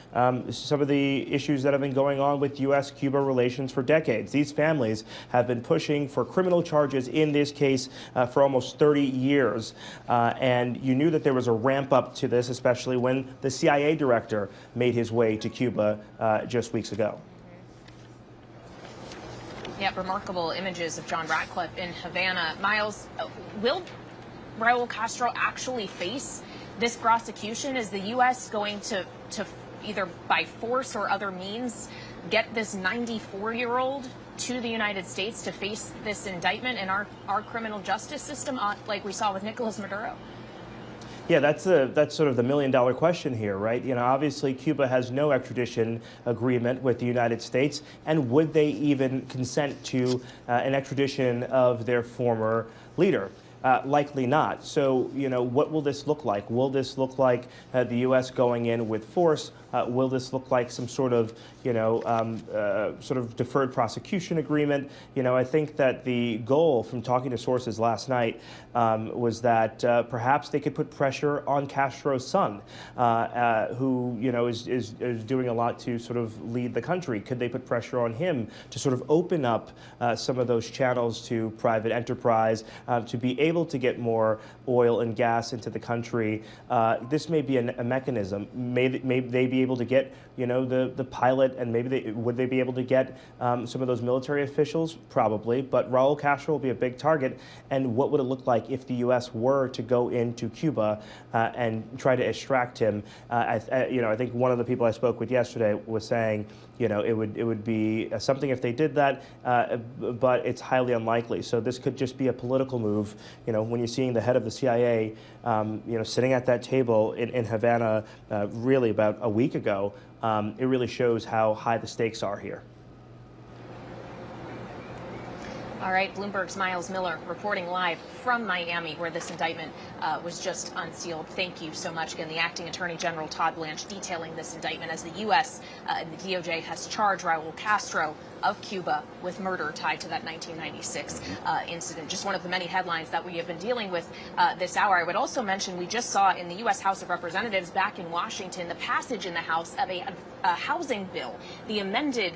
some of the issues that have been going on with U.S.-Cuba relations for decades. These families have been pushing for criminal charges in this case for almost 30 years. And you knew that there was a ramp up to this, especially when the CIA director made his way to Cuba just weeks ago. Yeah, remarkable images of John Ratcliffe in Havana. Miles, will Raúl Castro actually face this prosecution? Is the U.S. going to either by force or other means get this 94-year-old to the United States to face this indictment in our criminal justice system, like we saw with Nicolas Maduro? Yeah, that's sort of the million-dollar question here, right? You know, obviously Cuba has no extradition agreement with the United States, and would they even consent to an extradition of their former leader? Likely not. So, you know, what will this look like? Will this look like the U.S. going in with force? Will this look like some sort of, you know, sort of deferred prosecution agreement? You know, I think that the goal from talking to sources last night was that perhaps they could put pressure on Castro's son, who, you know, is doing a lot to sort of lead the country. Could they put pressure on him to sort of open up some of those channels to private enterprise, to be able to get more oil and gas into the country? This may be a mechanism. May they be able to get, you know, the pilot, and maybe would they be able to get some of those military officials? Probably, but Raúl Castro will be a big target. And what would it look like if the U.S. were to go into Cuba and try to extract him? You know, I think one of the people I spoke with yesterday was saying, you know, it would be something if they did that, but it's highly unlikely. So this could just be a political move. You know, when you're seeing the head of the CIA, you know, sitting at that table in Havana, really about a week ago, it really shows how high the stakes are here. All right, Bloomberg's Miles Miller reporting live from Miami, where this indictment was just unsealed. Thank you so much. Again, the Acting Attorney General Todd Blanche detailing this indictment as the U.S. And the DOJ has charged Raúl Castro of Cuba with murder tied to that 1996 incident. Just one of the many headlines that we have been dealing with this hour. I would also mention we just saw in the U.S. House of Representatives back in Washington the passage in the House of a housing bill, the amended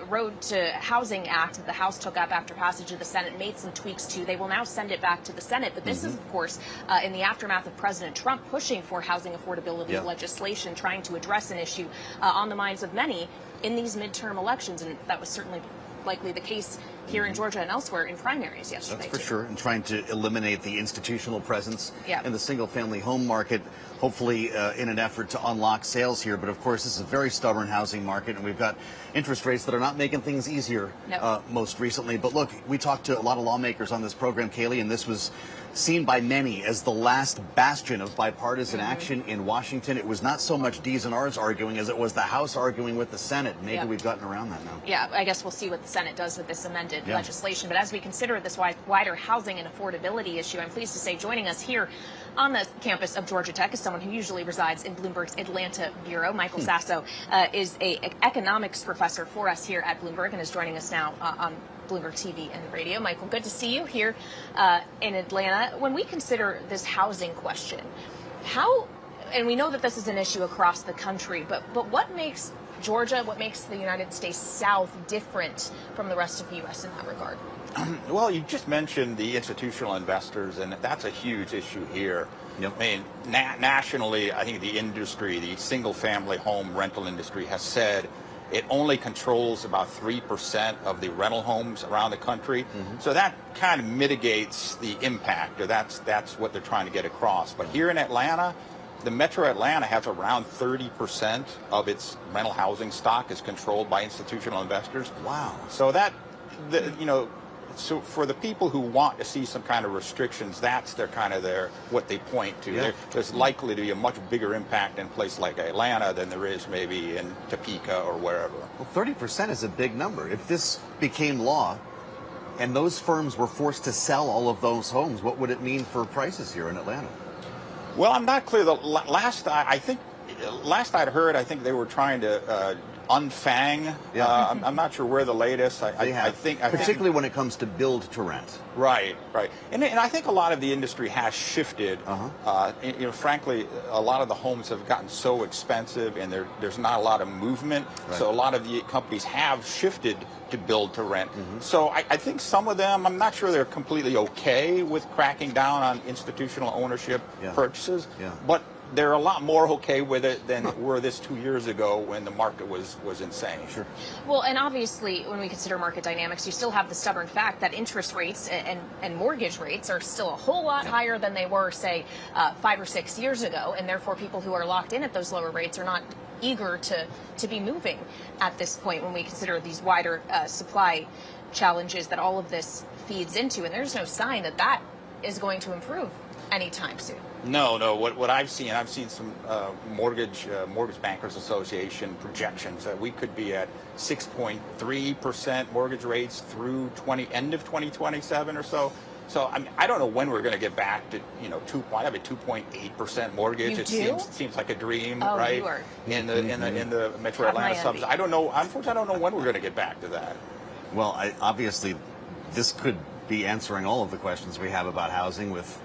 Road to Housing Act that the House took up after passage of the Senate, made some tweaks to. They will now send it back to the Senate. But this is, of course, in the aftermath of President Trump pushing for housing affordability legislation, trying to address an issue on the minds of many in these midterm elections. And that was certainly likely the case here in Georgia and elsewhere in primaries yesterday. That's for sure. And trying to eliminate the institutional presence in the single-family home market, hopefully in an effort to unlock sales here. But of course, this is a very stubborn housing market, and we've got interest rates that are not making things easier most recently. But look, we talked to a lot of lawmakers on this program, Kailey, and this was seen by many as the last bastion of bipartisan action in Washington. It was not so much D's and R's arguing as it was the House arguing with the Senate. Maybe we've gotten around that now. Yeah, I guess we'll see what the Senate does with this amended enacted legislation. But as we consider this wider housing and affordability issue, I'm pleased to say joining us here on the campus of Georgia Tech is someone who usually resides in Bloomberg's Atlanta bureau. Michael Sasso is an economics professor for us here at Bloomberg and is joining us now on Bloomberg TV and radio. Michael, good to see you here in Atlanta. When we consider this housing question, and we know that this is an issue across the country, but what makes Georgia, what makes the United States South different from the rest of the U.S. in that regard? Well, you just mentioned the institutional investors, and that's a huge issue here. Yep. I mean, nationally, I think the industry, the single-family home rental industry, has said it only controls about 3% of the rental homes around the country. So that kind of mitigates the impact, or that's what they're trying to get across. But here in Atlanta, the Metro Atlanta has around 30% of its rental housing stock is controlled by institutional investors. Wow. So so for the people who want to see some kind of restrictions, that's what they point to. Yeah. There's likely to be a much bigger impact in a place like Atlanta than there is maybe in Topeka or wherever. Well, 30% is a big number. If this became law and those firms were forced to sell all of those homes, what would it mean for prices here in Atlanta? Well, I'm not clear. Last I'd heard, I think they were trying to unfang. I'm not sure where the latest. I think particularly when it comes to build to rent. Right. And I think a lot of the industry has shifted. Frankly, a lot of the homes have gotten so expensive, and there's not a lot of movement. Right. So a lot of the companies have shifted to build to rent. So I think some of them, I'm not sure they're completely okay with cracking down on institutional ownership purchases, but they're a lot more okay with it than were this 2 years ago when the market was insane. Sure. Well, and obviously, when we consider market dynamics, you still have the stubborn fact that interest rates and mortgage rates are still a whole lot higher than they were, say, 5 or 6 years ago, and therefore people who are locked in at those lower rates are not eager to be moving at this point when we consider these wider supply challenges that all of this feeds into, and there's no sign that is going to improve anytime soon. No. What I've seen some Mortgage Bankers Association projections that we could be at 6.3% mortgage rates through end of 2027 or so. So I don't know when we're going to get back to I have a 2.8% mortgage. Seems like a dream, right? You are. In the Metro Atlanta suburbs. I don't know. Unfortunately, I don't know when we're going to get back to that. Well, obviously, this could be answering all of the questions we have about housing, with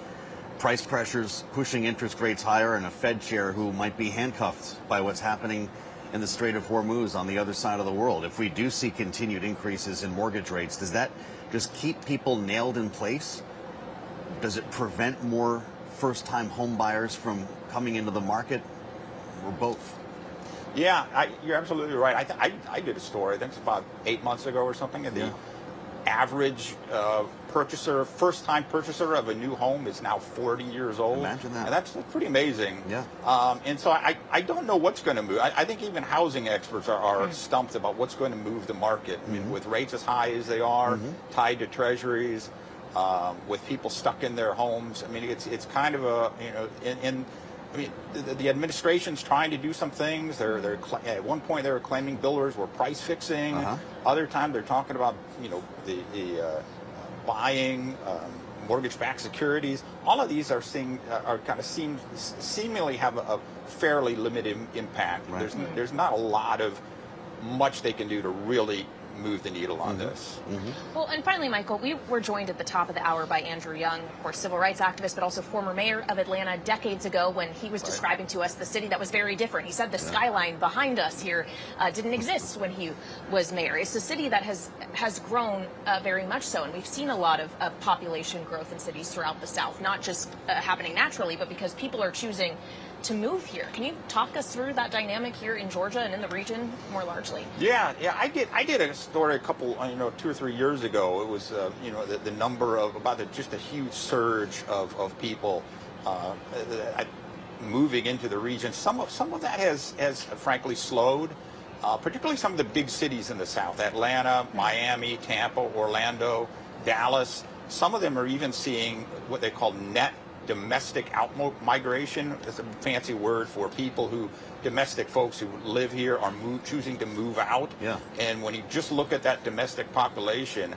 price pressures pushing interest rates higher and a Fed chair who might be handcuffed by what's happening in the Strait of Hormuz on the other side of the world. If we do see continued increases in mortgage rates, does that just keep people nailed in place? Does it prevent more first-time home buyers from coming into the market, or both? Yeah, you're absolutely right. I did a story, I think it's about 8 months ago or something, and the average first-time purchaser of a new home is now 40 years old. Imagine that. And that's pretty amazing. Yeah. And so I don't know what's going to move. I think even housing experts are stumped about what's going to move the market. I mean, with rates as high as they are, tied to treasuries, with people stuck in their homes. I mean, it's kind of the administration's trying to do some things. At one point they were claiming builders were price fixing. Other time they're talking about buying mortgage-backed securities. All of these seemingly have a fairly limited impact. Right. There's not a lot of much they can do to really move the needle on this. Well, and finally, Michael, we were joined at the top of the hour by Andrew Young, of course, civil rights activist, but also former mayor of Atlanta decades ago, when he was describing to us the city that was very different. He said the skyline behind us here didn't exist when he was mayor. It's a city that has grown very much so, and we've seen a lot of population growth in cities throughout the South, not just happening naturally, but because people are choosing to move here. Can you talk us through that dynamic here in Georgia and in the region more largely? Yeah. I did a story a couple, 2 or 3 years ago. It was, the number of just a huge surge of people moving into the region. Some of that has frankly slowed, particularly some of the big cities in the South: Atlanta, Miami, Tampa, Orlando, Dallas. Some of them are even seeing what they call net domestic out-migration. It's a fancy word for domestic folks who live here are choosing to move out. Yeah. And when you just look at that domestic population,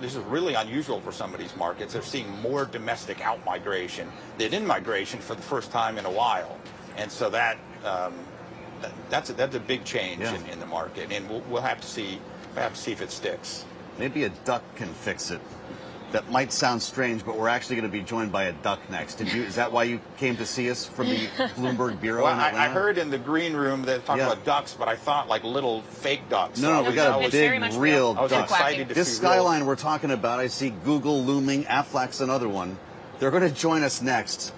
this is really unusual for some of these markets. They're seeing more domestic out-migration than in-migration for the first time in a while. And so that's a big change in the market. And we'll have to see if it sticks. Maybe a duck can fix it. That might sound strange, but we're actually going to be joined by a duck next. Is that why you came to see us from the Bloomberg Bureau? Well, I heard in the green room that talked about ducks, but I thought like little fake ducks. No, we got a big, real duck. I was excited to see this skyline we're talking about, I see Google looming. Aflac's another one. They're going to join us next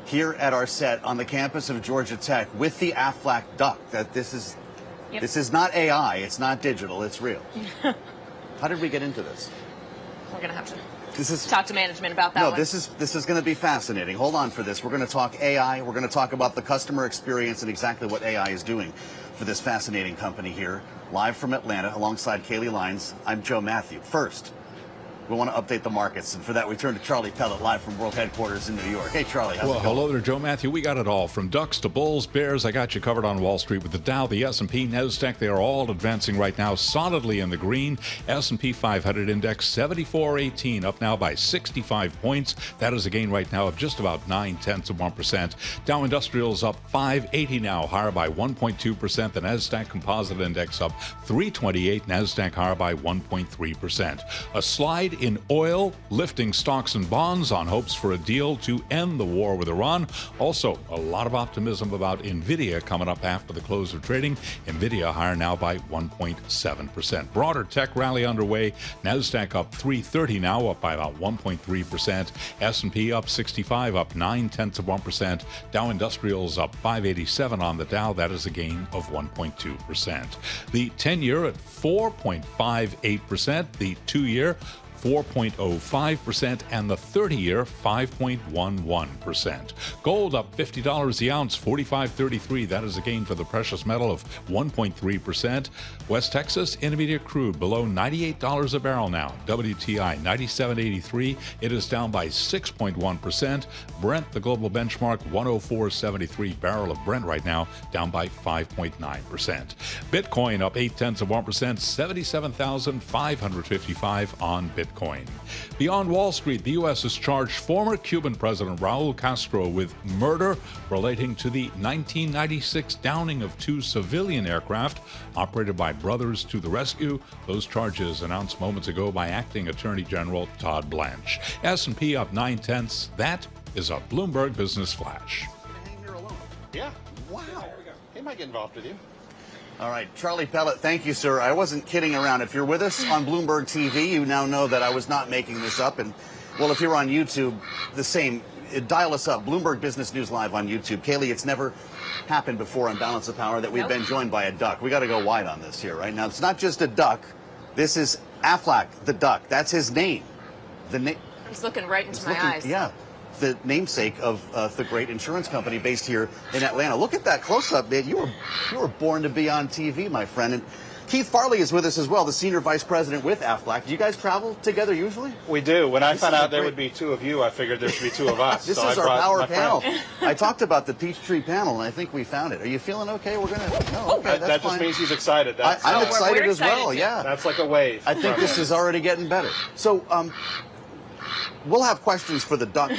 here at our set on the campus of Georgia Tech with the Aflac duck. This is not AI. It's not digital. It's real. How did we get into this? We're going to have to talk to management about that. No, this is going to be fascinating. Hold on for this. We're going to talk AI. We're going to talk about the customer experience and exactly what AI is doing for this fascinating company here. Live from Atlanta, alongside Kailey, Leinz, I'm Joe Mathieu. First, we want to update the markets, and for that we turn to Charlie Pellet, live from World Headquarters in New York. Hey, Charlie, how's it going? Hello there, Joe Mathieu. We got it all, from ducks to bulls, bears. I got you covered on Wall Street with the Dow, the S&P, NASDAQ. They are all advancing right now, solidly in the green. S&P 500 index 74.18, up now by 65 points. That is a gain right now of just about 0.9%. Dow Industrials up 580 now, higher by 1.2%. The NASDAQ Composite Index up 328, NASDAQ higher by 1.3%. A slide in oil, lifting stocks and bonds on hopes for a deal to end the war with Iran. Also, a lot of optimism about Nvidia coming up after the close of trading. Nvidia higher now by 1.7%. Broader tech rally underway. NASDAQ up 330 now, up by about 1.3%. S&P up 65, up 0.9%. Dow Industrials up 587 on the Dow. That is a gain of 1.2%. The 10-year at 4.58%. The 2-year 4.05%, and the 30-year 5.11%. Gold up $50 the ounce, $45.33. That is a gain for the precious metal of 1.3%. West Texas Intermediate crude below $98 a barrel now. WTI 97.83. It is down by 6.1%. Brent, the global benchmark, 104.73. Barrel of Brent right now down by 5.9%. Bitcoin up 0.8%, 77,555 on Bitcoin. Beyond Wall Street, the U.S. has charged former Cuban President Raúl Castro with murder relating to the 1996 downing of 2 civilian aircraft operated by Brothers to the Rescue. Those charges announced moments ago by Acting Attorney General Todd Blanche. S&P up 0.9. That is a Bloomberg Business Flash. Hang here alone. Yeah. Wow. He might get involved with you. All right, Charlie Pellet, thank you, sir. I wasn't kidding around. If you're with us on Bloomberg TV, you now know that I was not making this up. And, well, if you're on YouTube, the same. Dial us up, Bloomberg Business News Live on YouTube. Kailey, it's never happened before on Balance of Power that we've been joined by a duck. We got to go wide on this here, right? Now, it's not just a duck. This is Aflac, the duck. That's his name. He's looking right into my eyes. Yeah. The namesake of the great insurance company based here in Atlanta. Look at that close-up, man. You were born to be on TV, my friend. And Keith Farley is with us as well, the Senior Vice President with Aflac. Do you guys travel together usually? We do. When I found out there would be 2 of you, I figured there should be 2 of us. This is our power panel. I talked about the Peachtree panel, and I think we found it. Are you feeling okay? We're going to... No, okay, that just means he's excited. I'm excited as well, yeah. That's like a wave. I think this is already getting better. So, we'll have questions for the duck,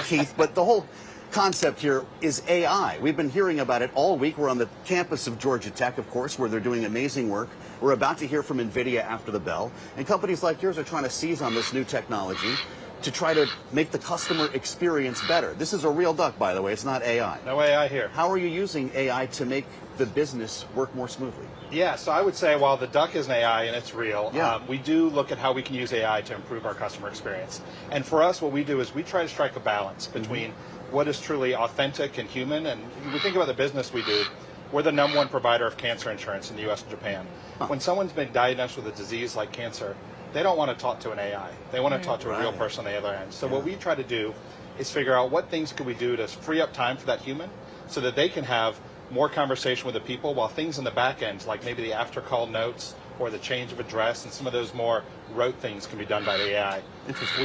Keith, but the whole concept here is AI. We've been hearing about it all week. We're on the campus of Georgia Tech, of course, where they're doing amazing work. We're about to hear from NVIDIA after the bell. And companies like yours are trying to seize on this new technology to try to make the customer experience better. This is a real duck, by the way. It's not AI. No AI here. How are you using AI to make the business work more smoothly? Yeah, so I would say while the duck is an AI and it's real, we do look at how we can use AI to improve our customer experience. And for us, what we do is we try to strike a balance between what is truly authentic and human. And we think about the business we do. We're the #1 provider of cancer insurance in the U.S. and Japan. When someone's been diagnosed with a disease like cancer, they don't want to talk to an AI. They want to talk to a real person on the other end. So what we try to do is figure out what things could we do to free up time for that human so that they can have more conversation with the people, while things in the back end, like maybe the after call notes or the change of address and some of those more rote things, can be done by the AI.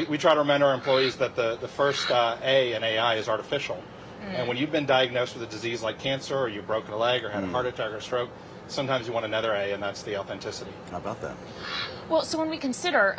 We try to remind our employees that the first A in AI is artificial. And when you've been diagnosed with a disease like cancer, or you've broken a leg or had a heart attack or a stroke, sometimes you want another A, and that's the authenticity. How about that? Well, so when we consider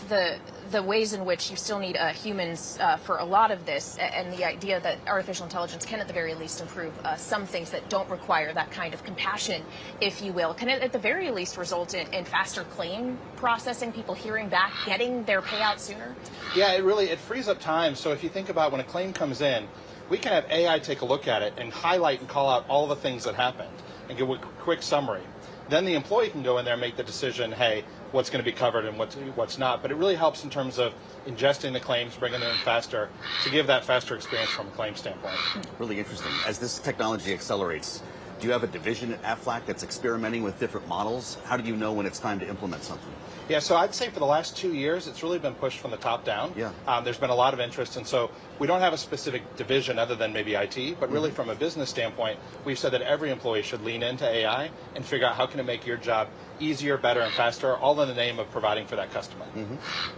the ways in which you still need humans for a lot of this, and the idea that artificial intelligence can at the very least improve some things that don't require that kind of compassion, if you will, can it at the very least result in faster claim processing, people hearing back, getting their payout sooner? Yeah, it frees up time. So if you think about when a claim comes in, we can have AI take a look at it and highlight and call out all the things that happened and give a quick summary. Then the employee can go in there and make the decision, hey, what's going to be covered and what's not. But it really helps in terms of ingesting the claims, bringing them in faster, to give that faster experience from a claim standpoint. Really interesting. As this technology accelerates, do you have a division at Aflac that's experimenting with different models? How do you know when it's time to implement something? Yeah, so I'd say for the last 2 years, it's really been pushed from the top down. Yeah. There's been a lot of interest, and so we don't have a specific division other than maybe IT, but really from a business standpoint, we've said that every employee should lean into AI and figure out how can it make your job easier, better, and faster, all in the name of providing for that customer.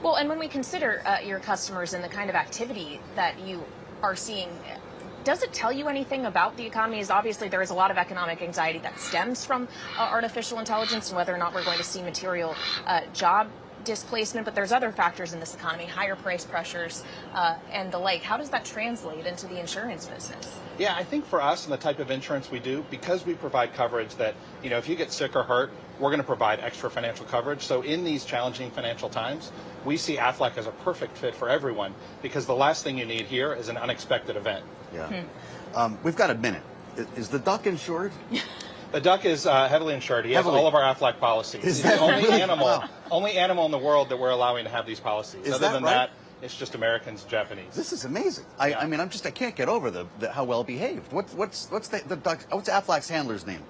Well, and when we consider your customers and the kind of activity that you are seeing, does it tell you anything about the economy? As obviously there is a lot of economic anxiety that stems from artificial intelligence and whether or not we're going to see material job displacement, but there's other factors in this economy, higher price pressures and the like. How does that translate into the insurance business? Yeah, I think for us and the type of insurance we do, because we provide coverage that, you know, if you get sick or hurt, we're going to provide extra financial coverage. So in these challenging financial times, we see Aflac as a perfect fit for everyone, because the last thing you need here is an unexpected event. Yeah. We've got a minute. Is the duck insured? The duck is heavily insured. He has all of our Aflac policies. He's the only animal in the world that we're allowing to have these policies. Other than that, it's just Americans and Japanese. This is amazing. I mean, I can't get over how well behaved. What's the duck? What's Aflac's handler's name?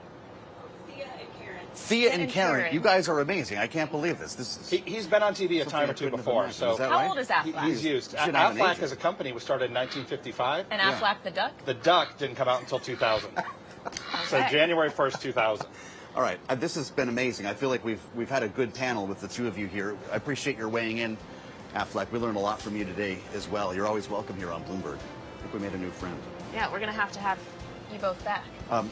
Thea and Karen. You guys are amazing. I can't believe this. He's been on TV a time or two before. So how old is Aflac? He's used. Aflac as a company was started in 1955. And Aflac the duck? The duck didn't come out until 2000. So January 1st, 2000. All right. This has been amazing. I feel like we've had a good panel with the two of you here. I appreciate your weighing in, Aflac. We learned a lot from you today as well. You're always welcome here on Bloomberg. I think we made a new friend. Yeah, we're going to have you both back.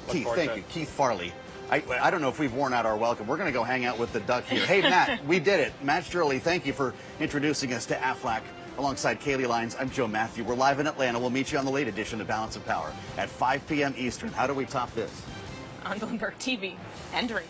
Keith, thank you. Keith Farley. I don't know if we've worn out our welcome. We're going to go hang out with the duck here. Hey, Matt, we did it. Matt Shirley, thank you for introducing us to Aflac. Alongside Kailey, Leinz, I'm Joe Mathieu. We're live in Atlanta. We'll meet you on the late edition of Balance of Power at 5 p.m. Eastern. How do we top this? On Bloomberg TV and radio.